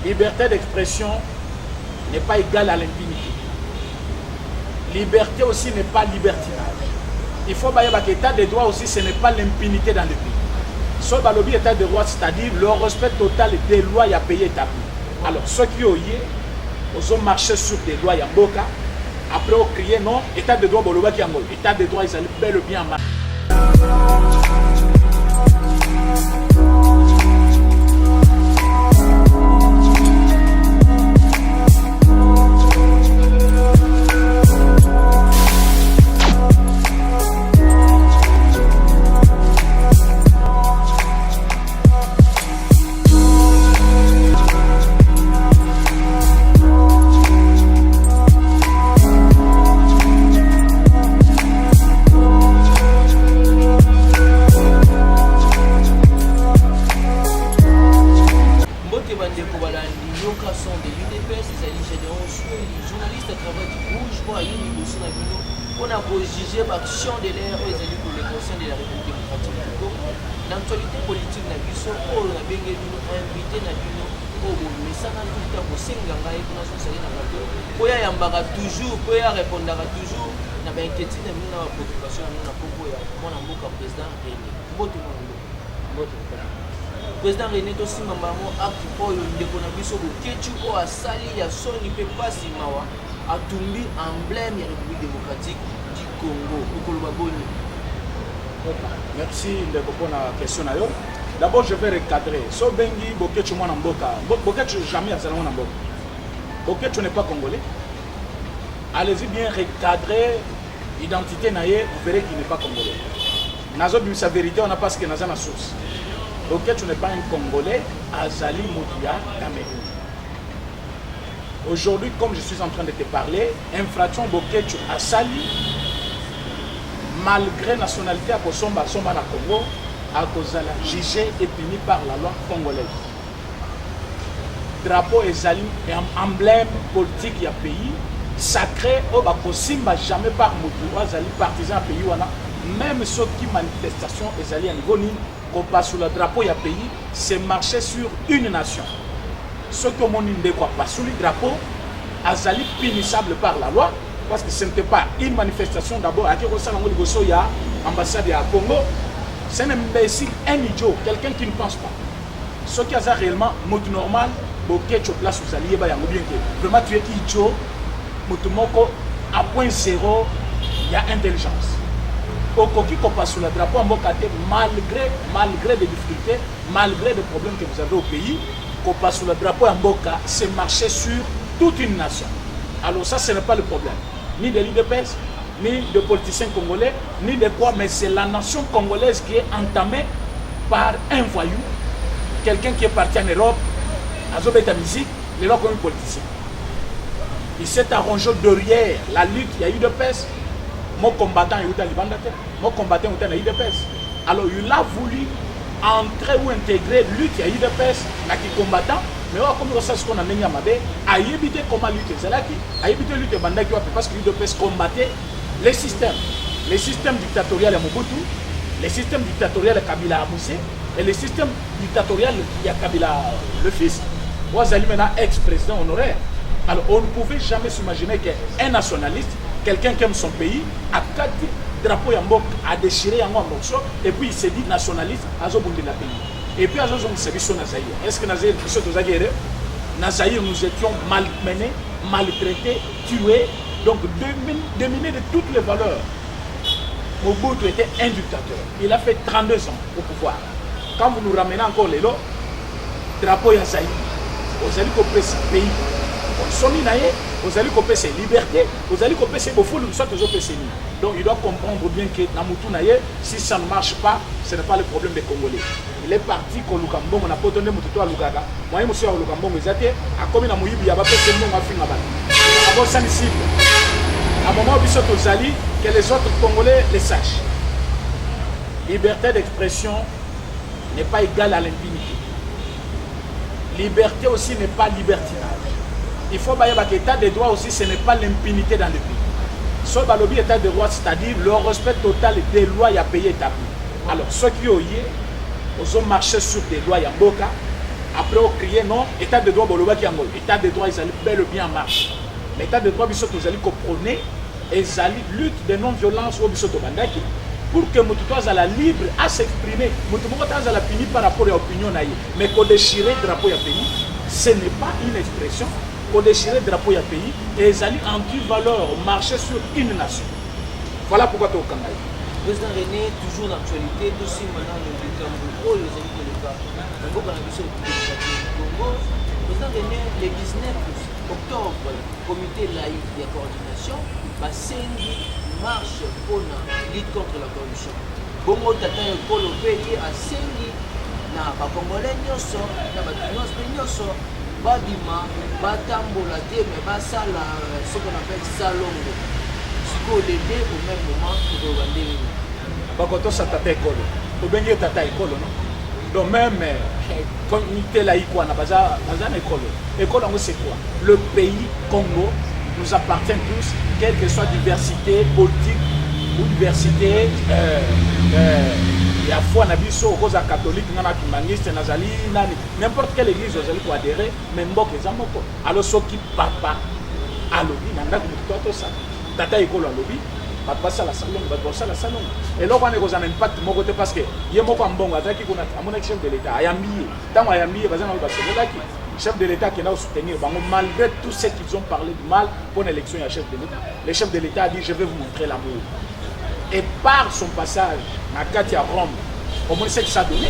Liberté d'expression n'est pas égale à l'impunité. Liberté aussi n'est pas libertinage. Il faut que l'état de droit aussi, ce n'est pas l'impunité dans le pays. Sur le état de droit, c'est-à-dire le respect total des lois et pays établis. Alors, ceux qui ont marché sur des lois, il y a Boka. Après, on criait non, état de droit, état de droit, ils allaient bel et bien marcher. Juger l'action de l'air aux élus pour les conscients de la République démocratique du Congo. L'actualité politique n'a vu ça, on a bien invité na bino, mais ça n'a tout le temps pour s'engager pour nous sortir dans la bateau. Pour y aller toujours, pour y répondre toujours, na bien inquiétude na bino na préoccupation na Congo ya mwana mboka président René. Mbote mbote. Président René to simba mamo acte oyo ndeko na biso bokechu o asali ya soni pe pasi mawa atumbi emblème ya République démocratique du Congo. Merci pour la question. D'abord, je vais recadrer. So bengi bokechu mwana mboka. Bokechu jamais azala mwana mboka. Bokechu n'est pas congolais. Allez-y bien recadrer l'identité naie, vous verrez qu'il n'est pas congolais. Nazo bi sa vérité, on n'a pas ce que naza na source. Bokechu n'est pas un congolais, azali Moudia Cameroun. Aujourd'hui, comme je suis en train de te parler, infraction Bokechu à Sali, malgré la nationalité à Kosomba, Somba na Congo, à Kozala, jugé et puni par la loi congolaise. Drapeau et Zali, emblème politique du pays, sacré, au Bakosimba, jamais par Moutou, Zali, partisan pays, même ceux qui manifestation et Zali à niveau ni, qu'on passe sur le drapeau du pays, c'est marcher sur une nation. Ce que mon ne croit pas sous le drapeau, Azali punissable par la loi, parce que ce n'était pas une manifestation d'abord à l'ambassade à Congo. C'est un imbécile, un idiot, quelqu'un qui ne pense pas. Ce qui a réellement mode normal, Bokecho place aux alliés, vraiment tu es idiot, Motumoko à point zéro, il y a intelligence. Au coquille qu'on passe sur le drapeau en Bokate, malgré les difficultés, malgré les problèmes que vous avez au pays, qu'on passe sur le drapeau en Boka, c'est marcher sur toute une nation. Alors ça, ce n'est pas le problème. Ni de l'IDPS, ni de politiciens congolais, ni de quoi, mais c'est la nation congolaise qui est entamée par un voyou, quelqu'un qui est parti en Europe, à Zobeta musique, il est là comme un politicien. Il s'est arrangé derrière la lutte, il y a eu de peste. Mon combattant est au Libandate, mon combattant est au l'IDPS. Alors il a voulu entrer ou intégrer lutte, il y a eu de peste, qui combattant. Mais comme ça, ce qu'on a mené à Mabé, à éviter comment lutter. C'est là qui a évité lutter parce que l'UDPS combattait les systèmes dictatoriaux à Mobutu, les systèmes dictatoriaux à Kabila Moussé et les systèmes dictatoriaux à Kabila le fils. Moi, j'ai maintenant ex-président honoraire. Alors, on ne pouvait jamais s'imaginer qu'un nationaliste, quelqu'un qui aime son pays, a quatre drapeaux Yambok, a déchiré un morceau, et puis il s'est dit nationaliste, à Zobundi la pays. Et puis, à Zozong, c'est Bissot Nazaïr. Est-ce que Nazaïr, Nazaïr, nous étions malmenés, maltraités, tués, donc dominés de toutes les valeurs. Mobutu était un dictateur. Il a fait 32 ans au pouvoir. Quand vous nous ramenez encore les lots, drapeau Yazaïr, vous allez couper ce pays. Vous allez couper ses libertés, vous allez couper ses beaux soit toujours PC. Donc il doit comprendre bien que Namutu Naye, si ça ne marche pas, ce n'est pas le problème des Congolais. Il est parti qu'on Lukambon, on a pas donné Mututo à Lugaga. Moi, je suis à Lukambon, mais j'étais à comme il y a pas fait mon affaire là-bas. Avant ça, à un moment où ils sont aux alliés, que les autres Congolais les sachent. Liberté d'expression n'est pas égale à l'impunité. Liberté aussi n'est pas libertinage. Il faut que l'état de droit aussi, ce n'est pas l'impunité dans le pays. Sur l'état de droit, c'est-à-dire le respect total des lois et pays établis. Alors, ceux qui ont marché sur des lois Yamboka, après on criait non, état de droit boloba qui angol, état de droit ils allaient bel et bien en marche. L'état de droit biso nous allons comprendre et allaient lutte de non-violence au biso bandaki pour que Moutoutou soit libre à s'exprimer. Moutoutou soit puni par rapport à l'opinion naïe. Mais qu'on déchirer le drapeau du pays, ce n'est pas une expression. Qu'on déchirer le drapeau du pays et ils allaient anti-valeur marcher sur une nation. Voilà pourquoi tu es au Kangaï. Président René, toujours d'actualité, aussi maintenant le Congo, les amis de l'État. Congo, président René, le 19 octobre, comité laïque de coordination, Bassendi marche pour la lutte contre la corruption. Bongo Tata Ekolo Peli a Sengi, na Congolais Nyoso, na Batunos Nyoso, Badima, Batambola, mais Basala, ce qu'on appelle Salongo. L'aider au même moment pour regarder Bakoto sa tata école. Au bengi tata école non. Donc même communauté laïque na baza école. École c'est quoi? Le pays Congo nous appartient tous, quelle que soit diversité politique ou diversité ya foi na biso cause catholique na humaniste nazali nani n'importe quelle église ozali ko adhérer mais mboka ezamoko. Alors ceux qui papa alobi nanda ko to ça. Tata école à lobby, papa ça la salon, papa ça la salon. Et là on a un impact mon côté parce que il y a mon bon attaque qu'on a à mon chef de l'État, ayambi, tant ayambi, bazan on va se là qui chef de l'État qui est là soutenir, malgré tout ce qu'ils ont parlé de mal pour l'élection du chef de l'État. Le chef de l'État a dit je vais vous montrer l'amour. Et par son passage à Katia Rome, au moins c'est que ça a donné.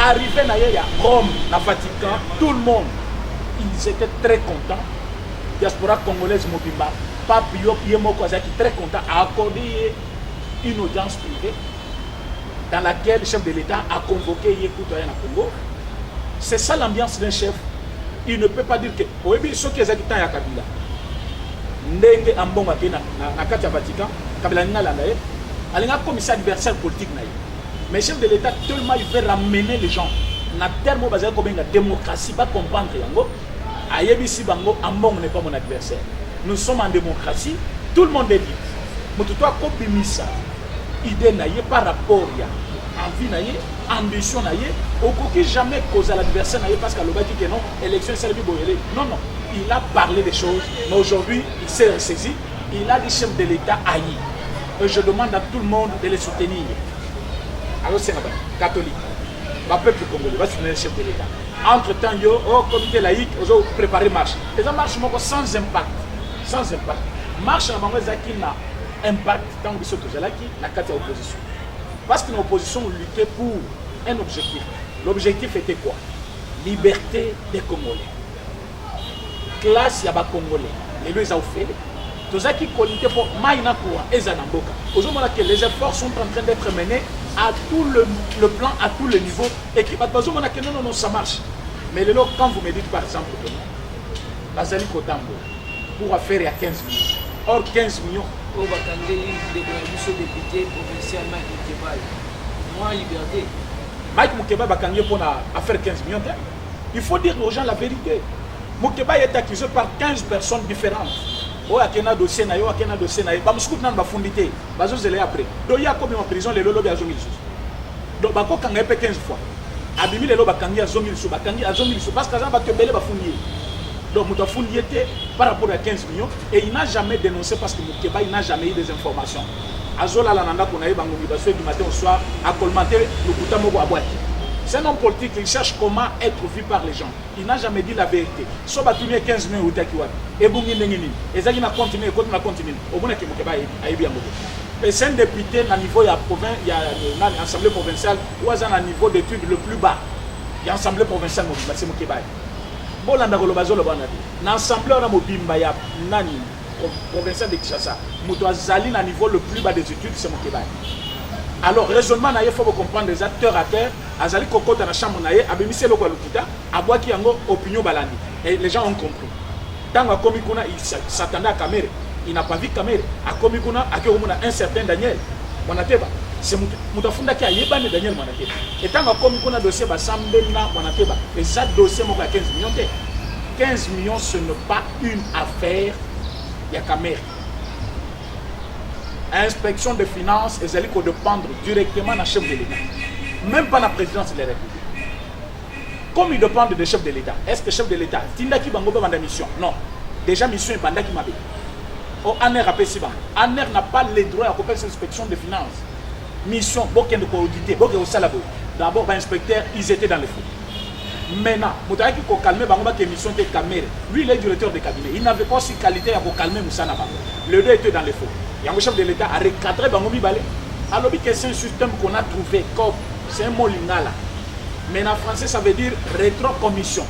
Arrivé à Rome, à Vatican, tout le monde, ils étaient très contents. Diaspora congolaise Mobimba. Pape Yomoko qui est très content a accordé une audience privée dans laquelle le chef de l'État a convoqué Yekoutoyen à Congo. C'est ça l'ambiance d'un chef. Il ne peut pas dire que ceux qui sont habitants à Kabila, Ndenge Ambonga qui est na Katia Vatican, Kabila Nalanae, il y a un commissaire adversaire politique. Mais le chef de l'État, tellement il veut ramener les gens dans le terme basé comme la démocratie, pas comprendre Yango. Ayebisi Bango, Ambonga n'est pas mon adversaire. Nous sommes en démocratie, tout le monde est libre. Mais tout le monde a idée par rapport à envie, ambition, au coquille jamais cause à l'adversaire parce qu'à l'objet dit que non, élection c'est le non, non. Il a parlé des choses, mais aujourd'hui il s'est ressaisi. Il a dit chef de l'État haï. Et je demande à tout le monde de les soutenir. Alors c'est catholique, le peuple congolais va soutenir le chef de l'État. Entre-temps, au comité laïque, ils ont préparé marche. Et ça marche sans impact. Sans impact. Marche à Bango qui n'a impact tant que ce que j'ai là qui n'a qu'à opposition. Parce que l'opposition luttait pour un objectif. L'objectif était quoi? Liberté des Congolais. Classe Yaba Congolais. Les deux ont fait. Tous ceux qui connaissaient pour Maïna Koua et Zanamboka. Aujourd'hui, les efforts sont en train d'être menés à tout le plan, à tous les niveaux. Et qui va pas non, non, ça marche. Mais quand vous me dites par exemple que Bazali Kotambo, pour faire à 15 millions. Or 15 millions. Au Bakandeli, député provincial Mike Moukeba. Moi, liberté. Mike Moukeba Bakandeli pour faire 15 millions. Il faut dire aux gens la vérité. Moukeba est accusé par 15 personnes différentes. Oh, il y a un dossier, il y a un dossier. Il y a un dossier, il y a un dossier. Il y a après. Donc il y a combien en prison, les lobbies à 20 000. Donc Bako Kanga est 15 fois. Abimi les lobbies à Kangi à 20 000. Parce que ça va te mêler à fouiller. Donc Moutafouni était par rapport à 15 millions et il n'a jamais dénoncé parce que Moukeba il n'a jamais eu des informations. Azola Lananda qu'on a eu Bangomi Basso du matin au soir à colmater le Koutamogo à boîte. C'est un homme politique qui cherche comment être vu par les gens. Il n'a jamais dit la vérité. Soit battu 15 millions ou Takiwa. Et Boungin Nengini. Et ça, il a continué, il a continué. Au bout de Moukeba a eu bien beaucoup. Et c'est un député à niveau de la province, il y a l'Assemblée provinciale, ou à un niveau d'études le plus bas. Il y a l'Assemblée provinciale, c'est Moukeba. Bolanda Golobazo le Banadi. L'Assemblée on a Mobimba ya Nani, provincial de Kinshasa. Moutouazali à niveau le plus bas des études, c'est Moukeba. Alors, raisonnement, il faut comprendre les acteurs à terre. Azali Koko dans la chambre, Abemise Loko Lukita, Abouaki Yango, opinion Balandi. Et les gens ont compris. Dans la Komikuna, il s'attendait à Kamere. Il n'a pas vu Kamere. À Komikuna, à Kéomuna, un certain Daniel. Wanateba. C'est Moutafunda qui a yébane Daniel Wanateba. Et tant que Komikuna dossier, Sambena Wanateba. Et ça, dossier, moi, 15 millions. 15 millions, ce n'est pas une affaire. Il y a Kamere. Inspection des finances et celle qui dépendre directement de la chef de l'État. Même pas la présidence de la République. comme ils dépendent des chefs de l'État, est-ce que le chef de l'État, Tindaki Bango va vendre mission? Non. Déjà, mission est Bandaki Mabé. Au ANER a payé ANER n'a pas le droit à faire cette inspection des finances. Mission, Boken de auditer, Boken au Salabo. D'abord, l'inspecteur, ils étaient dans le fou. Maintenant, Moutaki ko calmer Bango que mission était calmée. Lui, il est directeur de cabinet. Il n'avait pas aussi qualité à calmer Moussa Naba. Le deux était dans le fou. Et le chef de l'État a recadré Bango Mibale. Alors, c'est un système qu'on a trouvé comme, c'est un mot lingala. Mais en français, ça veut dire rétrocommission.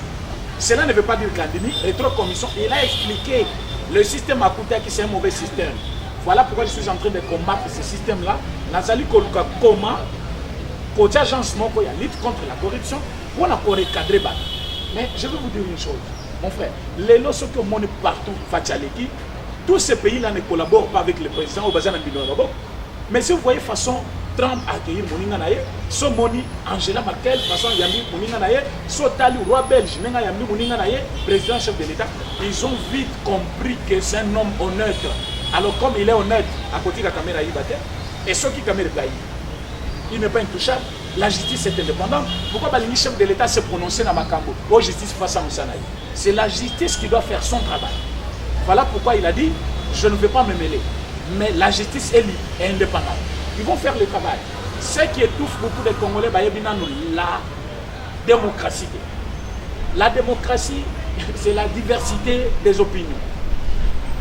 Cela ne veut pas dire Gandini, rétrocommission. Il a expliqué le système à Kouta qui c'est un mauvais système. Voilà pourquoi je suis en train de combattre ce système-là. Nazali Koluka, comment, côté agence, il y a lutte contre la corruption, on a recadré. Mais je vais vous dire une chose, mon frère. Les lots que on est partout, Fatchaleki, tous ces pays-là ne collaborent pas avec le président au Bazan Ambino. Mais si vous voyez façon Trump a accueilli Moninga Naye, so Moni, Angela Merkel, façon Yambi Moninga Naye, so Tali, roi belge, Nenga Yambi Moninga Naye, président chef de l'État, ils ont vite compris que c'est un homme honnête. Alors comme il est honnête, à côté de la caméra Ibate, et ceux qui caméra Baï, il n'est pas intouchable, la justice est indépendante. Pourquoi le chef de l'État s'est prononcé dans Makambo? Oh, justice face à Moussanaï. C'est la justice qui doit faire son travail. Voilà pourquoi il a dit, je ne vais pas me mêler. Mais la justice est libre et indépendante. Ils vont faire le travail. Ce qui étouffe beaucoup de Congolais, la démocratie. La démocratie, c'est la diversité des opinions.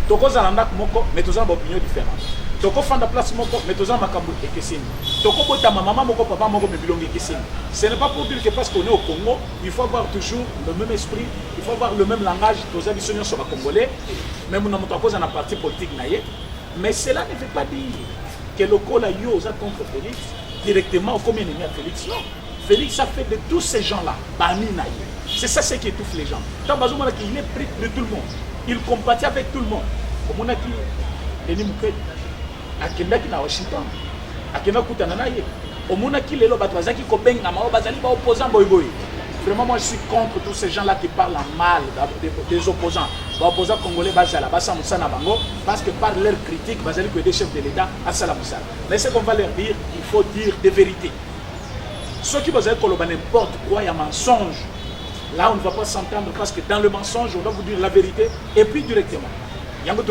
Toko Zalanda Moko, mais tous ont des opinions différentes. Toko Fanda Place Moko, mais tous ont Makambo et Kessine. Toko Bota Maman Moko, Papa Moko, mais Bilongi Kessine. Ce n'est pas pour dire que parce qu'on est au Congo, il faut avoir toujours le même esprit, il faut avoir le même langage. Tous les sur les Congolais, même nous avons posé dans la partie politique. Mais cela ne veut pas dire que le col a eu aux contre Félix, directement comme ennemi à Félix. Non. Félix a fait de tous ces gens-là, Bani Naye. C'est ça ce qui étouffe les gens. Tant Bazoumana qu'il est pris de tout le monde. Il compatit avec tout le monde. Comme on a dit, Denis Mukwege, Akenda qui na Washington, Akenda Koutana Naye. Au monde qui les Batwazaki Kobenga, Bazali ba opposant boy boy. Vraiment, moi je suis contre tous ces gens-là qui parlent mal des opposants. Les opposants congolais, parce que par leur critique, ils ont des chefs de l'État à Salamoussa. Mais ce qu'on va leur dire, il faut dire des vérités. Ceux qui vont dire n'importe quoi, il y a mensonge. Là, on ne va pas s'entendre parce que dans le mensonge, on va vous dire la vérité et puis directement. Ils vont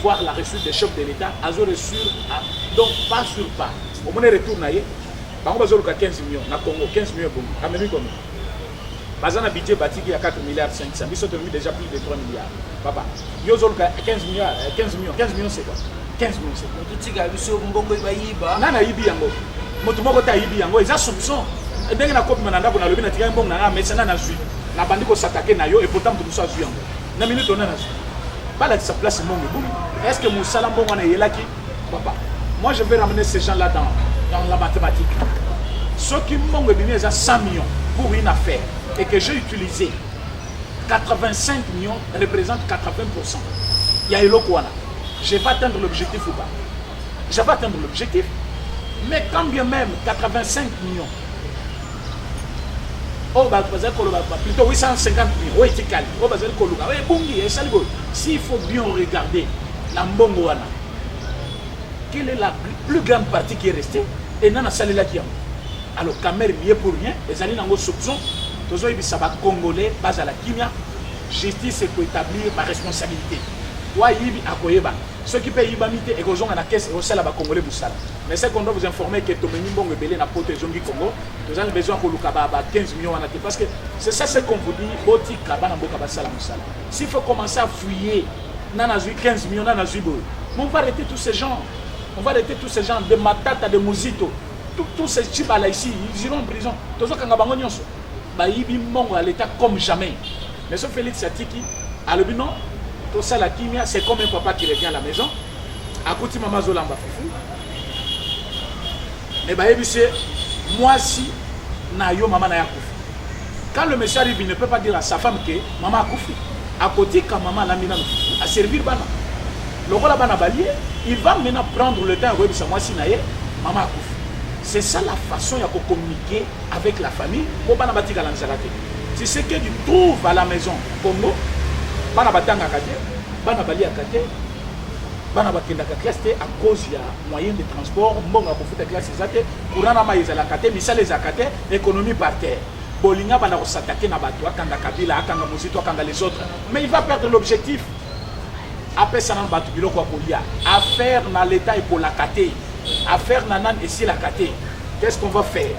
voir la reçue des chefs de l'État, donc pas sur pas. Au moment où ils retournent, Bango bazoluka 15 millions na Congo, 15 millions bon. Amenu comme. Bazana budget bâti qui a 4 milliards 500. Ils sont devenus déjà plus de 3 milliards. Papa, yo zoluka 15 millions, 15 millions c'est quoi? 15 millions c'est quoi? Tout tika biso mbongo bayiba. Nana yibi yango. Moto moko ta yibi yango, ils ont soupçon. Ndenge na kopi mananda na lobi na tika mbongo na mais ça na zui. Na bandi ko s'attaquer na yo et pourtant tout ça zui yango. Na minute on a na zui. Pas là sa place mbongo boum. Est-ce que Moussa Mbongo na yelaki? Papa, moi je vais ramener ces gens là dans la mathématique. Ceux qui m'ont donné 100 millions pour une affaire et que j'ai utilisé 85 millions représentent 80%. Il y a eu l'Okwana. Je vais atteindre l'objectif ou pas? Je vais atteindre l'objectif. Mais quand bien même 85 millions, oh, bah, plutôt 850 millions, s'il faut bien regarder la Mbongoana, quelle est la plus grande partie qui est restée? Et non, c'est là qui est. Alors, Camer n'y est pour rien. Les alliés n'ont pas soupçon. Tous les Congolais, base à la Kimia, justice c'est pour établir ma responsabilité. Ceux qui payent l'ibamité et qu'ils ont la caisse, c'est là Congolais Boussala. Mais c'est qu'on doit vous informer que Tomeni Bongo Belé n'a pas de Zongi Congo. Nous avons besoin que Lukaba 15 millions en athée. Parce que c'est ça ce qu'on vous dit. Boti Kabana Boka Sala Moussala. S'il faut commencer à fouiller, Nana 15 millions, Nana Zuibo. On va arrêter tous ces gens. On va arrêter tous ces gens de Matata, de Mozito. Tous ces types là ici, ils iront en prison. Tous ceux qui ont bango nyonso, ba yibi mbongo à l'État comme jamais. Mais ce Félix Satiki, à le non, tout ça la kimia, c'est comme un papa qui revient à la maison. À côté maman Zolamba Fifou. Mais bah c'est moi si na yo maman na ya koufi. Quand le monsieur arrive, il ne peut pas dire à sa femme que maman a koufi. À côté quand maman l'a mis dans à servir bana. Le rôle bana balier, il va maintenant prendre le temps de moi si na ye maman a koufi. C'est ça la façon de communiquer avec la famille. Si c'est que tu trouves à la maison Congo, bana bakendaka classe te à cause ya moyen de transport mbonga kofuta classe ezate courant na mai ezalaka te misala ezalaka te économie par terre bolinga bana kosatake na bato akanga Kabila akanga Muzito akanga les autres mais il va perdre l'objectif apesa na bato biloko ya kolia affaire na l'état ekolaka te affaire na nani esilaka te qu'est-ce qu'on va faire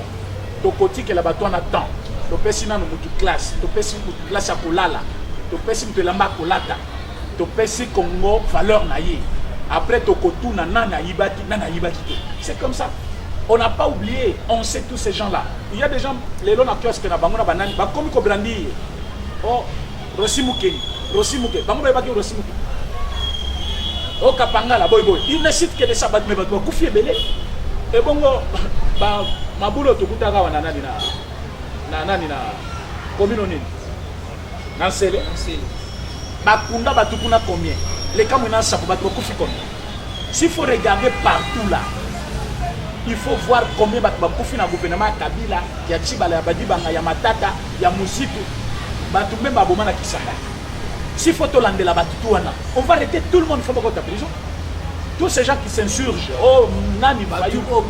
tokotikela bato wana temps topesi nano mutu classe topesi mutu classe ya kolala topesi mutu elamba kolata topesi Congo valeur na ye après tokotuna nana yibaki te c'est comme ça. On n'a pas oublié, on sait tous ces gens-là. Il y a des gens, les lois qui ont banana banane, bah comme ils brandir. Oh, Rosimukeni, bango ba ki Rosimukeni. Oh Kapanga boy. Il ne cite que des sabbats mais ba kufi belé. Et bongo ba mabulo to kutaka wana nani na commune nini. Nansele. Bakunda batukuna combien? Les camounas ça ba kufi combien? S'il faut regarder partout là. Il faut voir combien de gens dans le gouvernement Kabila, il y a Tchibala, il y a Matata, il y a Muzito, il y a Baboma qui s'en va. S'il faut Tolande la on va arrêter tout le monde, il faut pas qu'on prison. Tous ces gens qui s'insurgent, oh, Nani, on va arrêter tout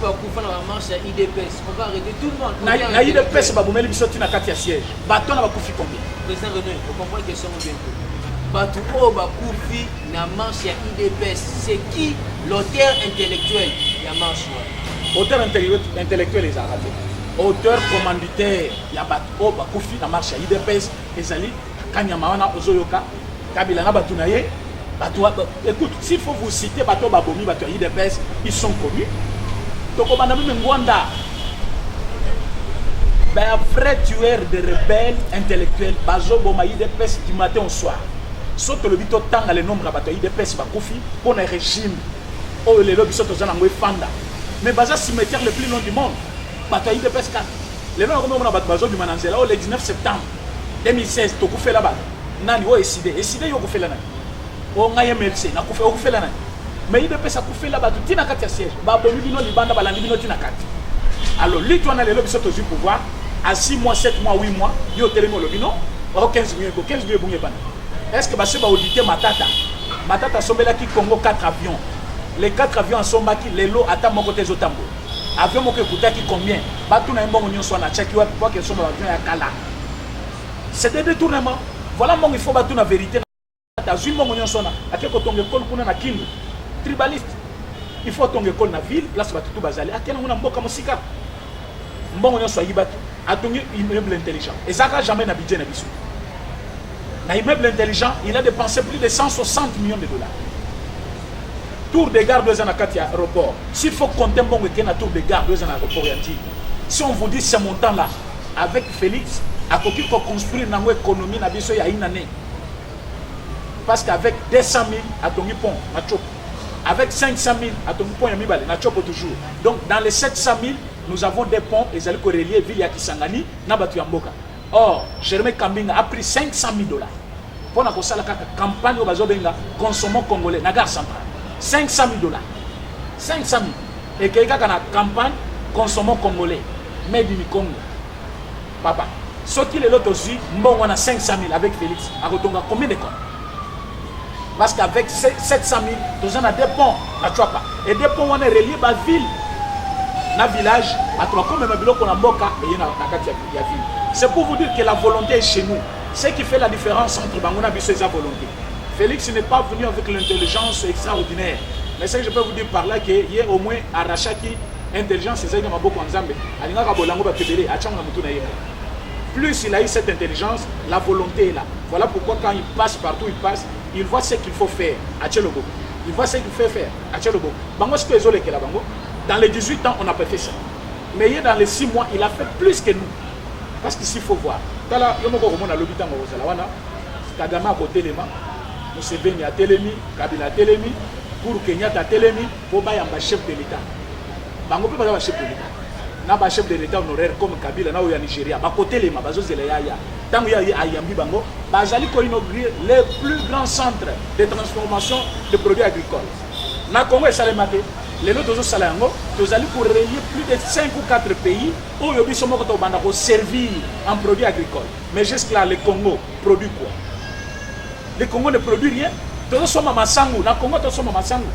le monde. Na IDPS, Babomeli, ils sont dans la siège. Baton a Koufi combien? Président Renaud, vous comprenez que c'est un bientôt. Batou o Bakoufi na marche ya IDPS, c'est qui l'auteur intellectuel ya marche? Auteur intellectuel les Arabes. Auteur commanditaire, il y a Bato Bakoufi, la marche à IDPS, Ezali, Kanyamawana, Ozoyoka, Kabila Batounaye. Écoute, s'il faut vous citer Bato Babomi, Bato IDPS, ils sont connus. Donc, on a même Mwanda. Un vrai tueur de rebelles intellectuels, Bazo Boma IDPS du matin au soir. Sauf le bito tanga le nombre de Bato IDPS Bakoufi pour un régime. Oh, les lobbies sont aux Anangwe Fanda. Mais Baza cimetière le plus long du monde. Bataille de pesca. Les gens qui ont Bazo du Mananzela le 19 septembre 2016, tu as fait là-bas. Nani, oh, décidé, tu as fait là-bas. Oh, on a MLC, tu as fait là-bas. Mais il de pesca, tu as fait là-bas, tu as fait siège. Baboni Bino, Libanda, Balandino, tu as fait. Alors, lui, tu as les lobbies sont au pouvoir. À 6 mois, 7 mois, 8 mois, il y a télémo le Bino. Oh, 15 millions, 15 millions, est-ce que Basse va auditer Matata? Matata Sombela qui Congo 4 avions. Les 4 avions sont baki, les lots attendent mon côté Zotambo. Avion mon côté qui combien? Batou na mbongo nyon soit na tchaki wa pour que son avion ya kala. C'est des détournements. Voilà mon il faut batou na vérité. Ta zui mbongo nyon soit na. Ake ko tonge kol kuna na kindu. Tribaliste. Il faut tonge kol na ville, place batou tout bazali. Ake na muna mboka musika. Mbongo nyon soit yibatu. Atonge immeuble intelligent. Et ça n'a jamais na budget na bisu. Na immeuble intelligent, il a dépensé plus de 160 millions de dollars. Tour de gare 2 ans à Katia aéroport. S'il faut compter bon week-end à tour de gare 2 ans à aéroport, si on vous dit ce montant-là, avec Félix, à côté pour construire une économie, il y a une année. Parce qu'avec 200 000 à Tongi Pont, à Chop, avec 500 000 à Tongi Pont, à Chop toujours. Donc dans les 700 000, nous avons des ponts, et ils reliés Ville Kisangani, Nabatu Yamboka. Or, Jérémy Kambinga a pris 500 000 $. Pour la campagne au Bazobenga, consommons congolais, Nagar Central. 500 000 $. 500 000. Et quelqu'un qui a une campagne, consommons congolais. Made in Congo. Papa. Ce qui est l'autre aussi, on a 500 000 avec Félix. À Rotonga, combien de comptes? Parce qu'avec 700 000, nous avons des ponts à Chouapa. Et des ponts, on est reliés à la ville. Dans le village, à trois comme même qu'on a Mboka, et il y a la ville. C'est pour vous dire que la volonté est chez nous. Ce qui fait la différence entre Bangona et sa volonté. Félix n'est pas venu avec l'intelligence extraordinaire. Mais ce que je peux vous dire par là, qu'il y a au moins Arachaki, intelligence, c'est ça qui m'a beaucoup en Zambé. Plus il a eu cette intelligence, la volonté est là. Voilà pourquoi quand il passe partout, il voit ce qu'il faut faire à Tchelobo. Il voit ce qu'il faut faire à Tchelobo. Dans les 18 ans, on n'a pas fait ça. Mais dans les 6 mois, il a fait plus que nous. Parce qu'ici, il faut voir. Kagame a côté les mains. Museveni a Telemi, Kabila a Telemi, pour Kenyatta a Telemi, pour Bayamba chef de l'État. Bango peut pas chef de l'État. N'a pas chef de l'État honoraire comme Kabila, na ou ya Nigeria. Ba côté les mains, bazo zele ya. Tant qu'il y a Ayambi Bango, Bazali ko inaugurer les plus grands centres de transformation de produits agricoles. Na Congo et Salemate, les autres Salango, nous allons pour relier plus de 5 ou 4 pays où ils sont pour servir en produits agricoles. Mais jusque là, le Congo produit quoi? Le Congo ne produit rien. tozosomba masangu na Congo tosomba masangu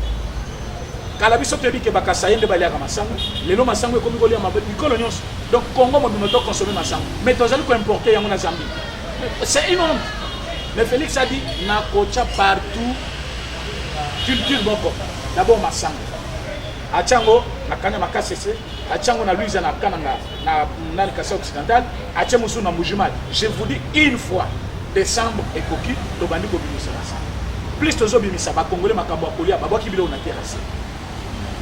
kala biso toyebi ke bakasa yende baliaka masangu lelo masangu ekomi kolia mikolo nyonso donc Congo mobimba to consommer masangu mais tozali koimporter yango na Zambie c'est une honte mais Félix a dit na kocha partout culture moko d'abord masangu achango nakanya makasese achango na Louise na kananga na Kasa occidental acha musu na Mujimali je vous dis une fois décembre et koki to bandi ko bimisa masangu plus tozo bimisa ba congolais makambo akolia babaki bilo na terrasse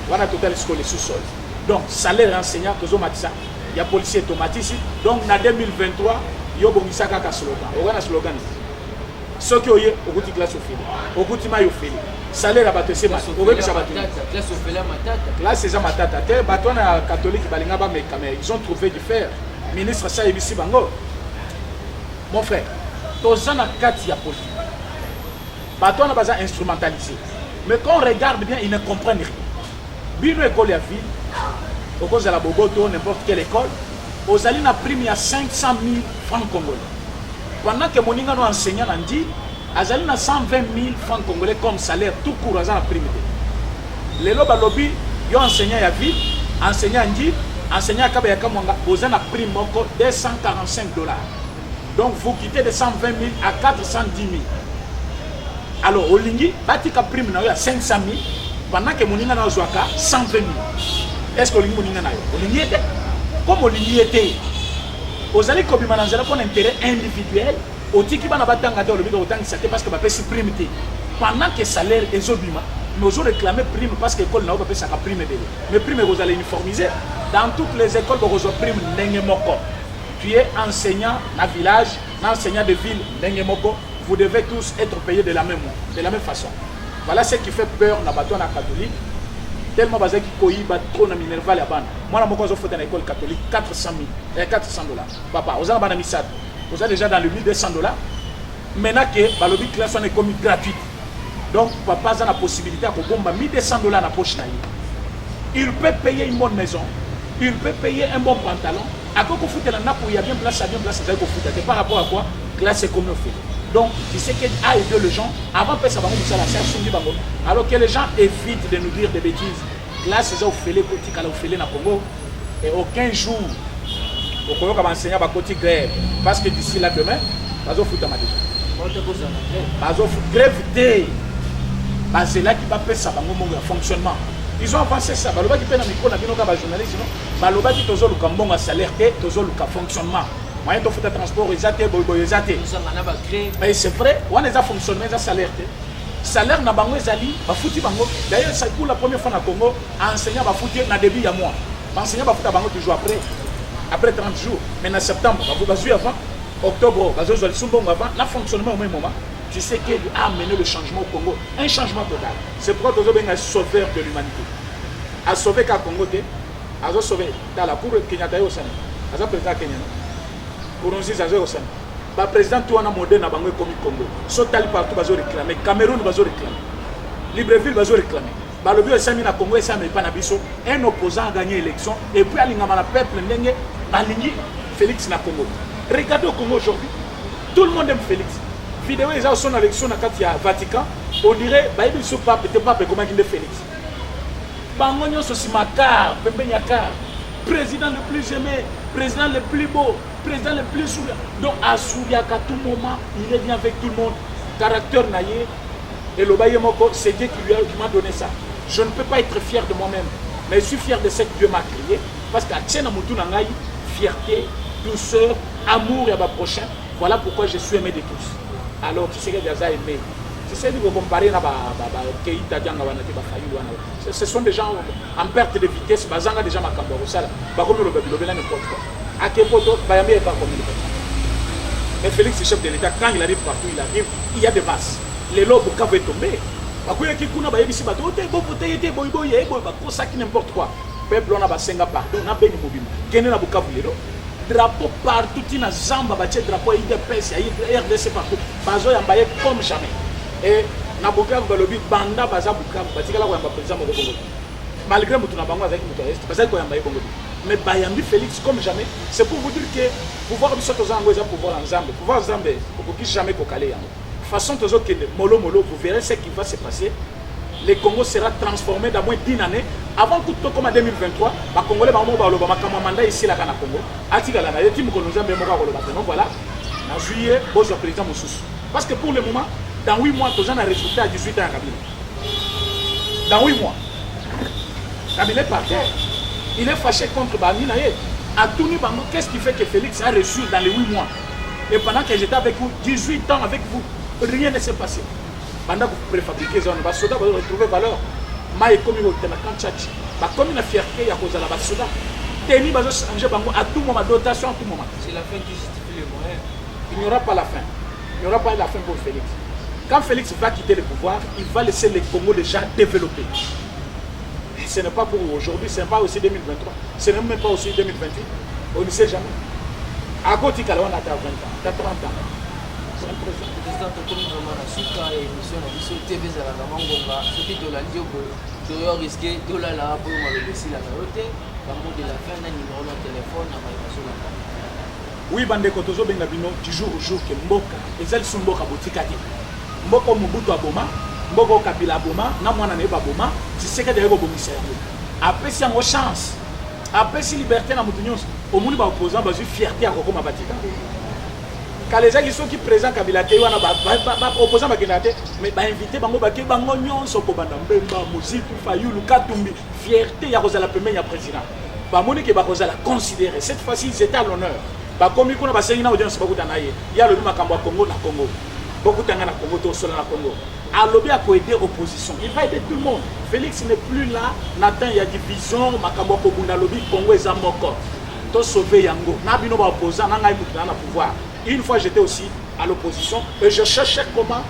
wana total escole sous-sol donc salaire enseignant tozo matisa ya policier automatique donc na 2023 yo bongisa kaka slogan ogana slogan soki oye okuti classe ofele okuti mayo ofele salaire abato ese mato obebisa bato classe ofele matata classe eza matata te bato na catholique balinga ba meka mais ils ont trouvé du fer ministre ça ebisi bango mon frère tozana kati ya politique bato na baza instrumentalisé mais quand on regarde bien ils ne comprennent rien bino école ya ville au cause de la Bogoto n'importe quelle école aux alines a prime à 500 000 francs congolais pendant que moninga no enseignant a dit azali na 120 000 francs congolais comme salaire tout court azana prime lelo balobi yo enseignant ya ville enseignant dit enseignant kaba ya kamwanga ozana prime moko $245 donc vous quittez de 120 000 à 410 000 alors olingi batika prime na yo ya 500 000 pendant que moninga na ozwaka 120 000 est-ce que olingi moninga na yo olingi ete comme olingi ete ozali kobima na nzela pour intérêt individuel otiki bana batanga te olobi otangisa te parce que bapesi prime te pendant que salaire ezobima mais ozo réclamer prime parce que école na yo bapesaka prime ebele mais prime ekozala uniformisé dans toutes les écoles bokozwa prime ndenge moko tu es enseignant na village na enseignant de ville ndenge moko vous devez tous être payés de la même façon. Voilà ce qui fait peur na bato na catholique. Tellement basé qui koyiba trop na Minerval ya bana. Moi na moko zo faut dans l'école catholique $400. Papa, aux bana misad. Vous êtes déjà dans le $1,200. Maintenant que balobi classe on est comme gratuite. Donc papa a la possibilité de bomba $1,200 na poche na lui. Il peut payer une bonne maison, il peut payer un bon pantalon. À quoi qu'on fout la nappe où il y a bien place, ça qu'on fout. Par rapport à quoi? Classe c'est comme on fait. Donc, tu sais qu'il a aidé les gens avant que ça va nous faire alors que les gens évitent de nous dire des bêtises. Là, c'est ça, on fait les côtés, on fait les Congo. Et aucun jour, au Congo, on va enseigner à côté grève. Parce que d'ici là, demain, on va foutre ma déjà. On va foutre grève. C'est là qui va faire ça, le fonctionnement. Ils ont avancé ça. Baloba qui paie dans le micro, on a dit nos journalistes. Baloba qui tozo le cambon à salaire, tozo le fonctionnement. Moyen de faire transport, ils ont mais c'est vrai, on a fonctionné, ça salaire. Salaire na bango ezali, ba fouti bango. D'ailleurs, c'est pour la première fois au Congo, enseignant ba fouti na début il y a mois. Enseignant ba fouti bango toujours après 30 jours. Mais en septembre, vous basez avant, octobre, basez sur le sumbong avant, na fonctionnement au même moment. Tu sais qu'il a amené le changement au Congo, un changement total. C'est pourquoi nous avons un sauveur de l'humanité. À sauver qu'à Congo, à sauver dans la cour Kenyatta au Sénégal, à sauver président Kenya. Pour nous dire au Sénégal. Le président Touana Modé n'a pas comme Congo. Sotali partout, ils ont réclamé. Cameroun, ils ont réclamé. Libreville, ils ont réclamé. Le bio est à Congo et ça n'est pas Nabiso. Un opposant a gagné l'élection. Et puis, à l'Ingama, le peuple, Balingi, Félix na Congo. Regardez au Congo aujourd'hui. Tout le monde aime Félix. Vidéo, ils ont son élection à Vatican. On dirait, Baïbi sous pape, était pape, comment il est Félix. Bangonio, c'est Makar, Pembe Yakar. Président le plus aimé, président le plus beau, président le plus souriant. Donc à Souriak à tout moment, il est bien avec tout le monde. Caractère naïe. Et le Baye Moko, c'est Dieu qui m'a donné ça. Je ne peux pas être fier de moi-même, mais je suis fier de ce que Dieu m'a créé. Parce qu'à Tchèna Moutou Nangaï, fierté, douceur, amour et à ma prochain. Voilà pourquoi je suis aimé de tous. Alors qui c'est que Gaza aimé? C'est de comparer à ce sont des gens en perte de vitesse, bazanga déjà ma cambo ça ba comme le babylone n'importe quoi. À quel point Bayamé est pas comme le mais Félix le chef de l'État quand il arrive partout il y a des masses. Les lobes quand veut tomber. Bakoya ki kuna ba yebisi ba to te bo pote yete boy boy ba ko saki n'importe quoi. Peuple on a ba senga partout na beni mobima. Kene na Bukavu lelo. Drapeau partout tina zamba ba drapeau IDPS ya RDC partout. Bazo yambaye comme jamais. Et na Bukavu balobi banda baza Bukavu batikala ko yamba président mo Bongo. Malgré mutu na bango avec mutu est baza ko yamba Bongo. Mais bayambi Félix comme jamais, c'est pour vous dire que pouvoir biso tozango eza pouvoir ensemble. Pouvoir ensemble ko ki jamais ko kale yango. façon de molo molo, vous verrez ce qui va se passer. Le Congo sera transformé dans moins d'une année. Avant tout comme en 2023, les Congolais vont avoir un mandat ici là au Congo. Voilà, en juillet, vous avez président Moussous. Parce que pour le moment, dans 8 mois, tous gens ont résultat à 18 ans à Kabila. Dans 8 mois. Kabila est parti. Il est fâché contre Bani Naye. À Touni Bango, qu'est-ce qui fait que Félix a reçu dans les 8 mois? Et pendant que j'étais avec vous, 18 ans avec vous, rien ne s'est passé. Pendant que vous préfabriquez, les soldats vont retrouver valeur. Maï comme il y a un tchatchi. Comme il a fierté, il y a cause à la soda. Teni va changer à tout moment, dotation à tout moment. C'est la fin qui justifie les moyens. Il n'y aura pas la fin. Il n'y aura pas la fin pour Félix. Quand Félix va quitter le pouvoir, il va laisser le Congo déjà développer. Et ce n'est pas pour aujourd'hui, ce n'est pas aussi 2023, ce n'est même pas aussi 2028. On ne sait jamais. À côté, on a 20 ans, 30 ans. C'est impressionnant. Président, comme vraiment la suite à l'émission, on a vu TV Zalagamanga, ce qui est de la Diogo, tu as risqué de la la pour le laisser la note, dans le mot de la fin, un numéro de téléphone, à ma oui, bandeko tozo benga bino du jour au jour que mboka ezali su mboka botika te mboka Mobutu aboma mboka Kabila aboma na mwana ne baboma Tshisekedi ayeko bomisa yango apesi yango chance apesi liberté na mutu nyonso omuni ba opposant bazwi fierté ya kokoma batika kalezaki soki président Kabila te wana ba opposant bakenda te mais ba invité bango bake bango nyonso ko banda Mbemba Mositu Fayulu Katumbi fierté ya kozala pembeni ya président ba moni ke ba kozala considérer cette fois-ci ils étaient à l'honneur. Comme il y a des audience, il y a le Congo na Congo. Beaucoup de Congo, tout na Congo. À lobby a aider l'opposition. Il va aider tout le monde. Félix n'est plus là. Nathan, il y a division. Makambo Kobunda lobby Congo et Zamoko. Tout sauver Yango. Nabino va opposer. Nanga pouvoir. Une fois j'étais aussi à l'opposition et je cherchais comment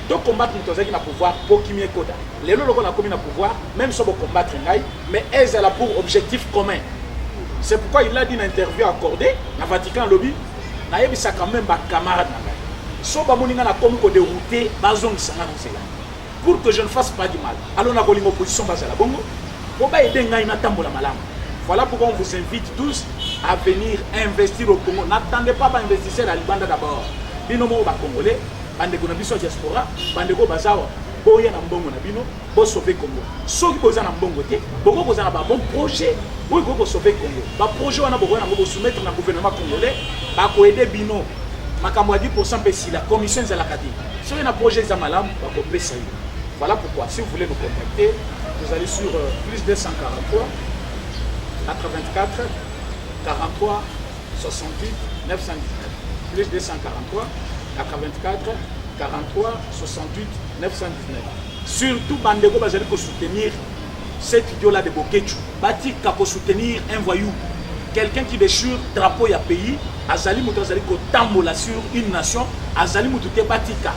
de combattre Mutozaki na pouvoir pour qu'il m'y écoute. Les lots qu'on a commis na pouvoir, même si on combattre Ngai, mais elles ont pour objectif commun. C'est pourquoi il a dit une interview accordée dans le Vatican Lobby. Il y a quand même des camarades. Si on a dérouté, pour que je ne fasse pas du mal. Alors, on a une opposition basée à la Bongo. Voilà pourquoi on vous invite tous à venir investir au Congo. N'attendez pas à investir à l'Ibanda d'abord. Binomo Congolais, Bandeko Nabiso diaspora, Bandeko Bazawa. Boya na mbongo na bino, bo sauver Congo. Soki boza na mbongo te, boko boza na ba bon projet, boy ko sauver Congo. Ba projet wana boko na bo soumettre na gouvernement congolais, ba ko aider bino. Makambo 10% pesi la commission za la kadi. Sur un projet za malam, ba ko pesa yo. Voilà pourquoi si vous voulez nous contacter, vous allez sur plus 243 84 43 68 919. Plus 243 84 43 68 919. Surtout Bandeko Bazali pour soutenir cet idiot-là de Bokechu. Batika pour soutenir un voyou. Quelqu'un qui déchire drapeau et pays. Azali Moutazali ko tambola sur une nation. Azali Moutouté Batika.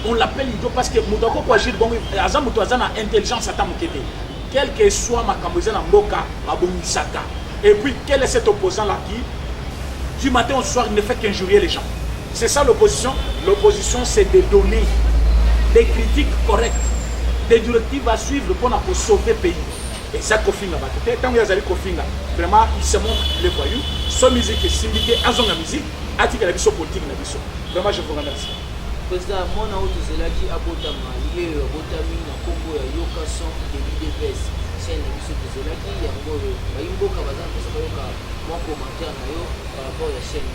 On l'appelle idiot parce que Moutako ko agir bon. Azam Moutazana intelligence à Tamokete. Quel que soit ma Kamboza na Mboka, Babomisaka. Et puis quel est cet opposant-là qui du matin au soir il ne fait qu'injurier les gens. C'est ça l'opposition. L'opposition, c'est de donner des critiques correctes, des directives à suivre pour sauver le pays. Et ça, Kofinga, tant qu'il y a Kofinga, vraiment, il se montre les voyous. Son musique est syndiquée, à son musique, à titre de la politique. Vraiment, je vous remercie. Président, mon nom est Zelaki Abotama, lié au Botami, na Congo, à Yokason, de l'IDPS. C'est un émission de Zelaki, il y a un peu mon commentaire par rapport à la chaîne.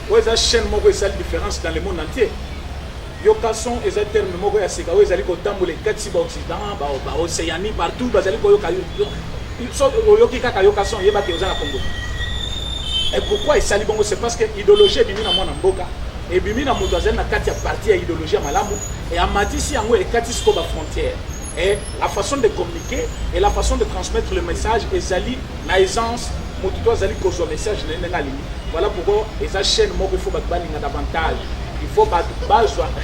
Oui, la chaîne moko est la différence dans le monde entier. Yokason est un terme moko ya seka oyo ezali kotambola kati ba Occident, ba Océanie partout bazali ko yoka yoki kaka Yokason yeba ke oza na Congo. Et pourquoi ezali bongo c'est parce que idéologie bimi na mwana mboka et bimi na moto azali na kati ya parti ya idéologie malamu et amatisi yango e kati siko ba frontière. Et la façon de communiquer et la façon de transmettre le message ezali na aisance moto azali ko zo message na nga lingi. Voilà pourquoi les chaînes il faut battre davantage. Il faut battre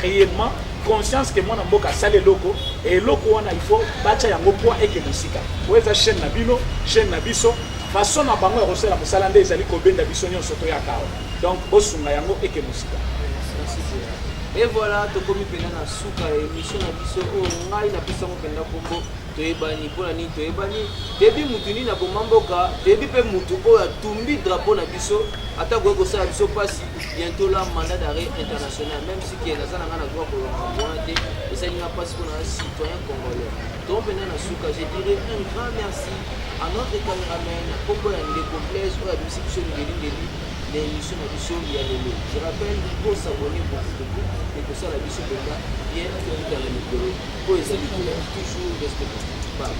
réellement conscience que mon amboka sale loko et loko wana il faut battre yango poids et que musika. Pour les chaînes nabino, chaîne nabiso, façon na bango rosser la musalande ezali ko benda biso nyonso to yakao. Donc osunga yango et que musika. Et voilà, tu comme pena na suka émission na biso o ngai na biso mo penda kombo toyebani pona ni toyebani debi mutuni na bomamboka debi pe mutu oya tumbi drapeau na biso ata ko sala biso pasi bientôt là mandat d'arrêt international, même si qui est dans un droit pour le et ça n'a pas ce qu'on a un citoyen congolais. Donc maintenant je dirais un grand merci à notre caméraman Popo Yandé Complexe pour la distribution de l'émission de l'émission Yalelo. Je rappelle, il faut s'abonner pour vous et pour ça la mission de là, bien que vous avez le micro, pour les amis toujours respecter. Bye.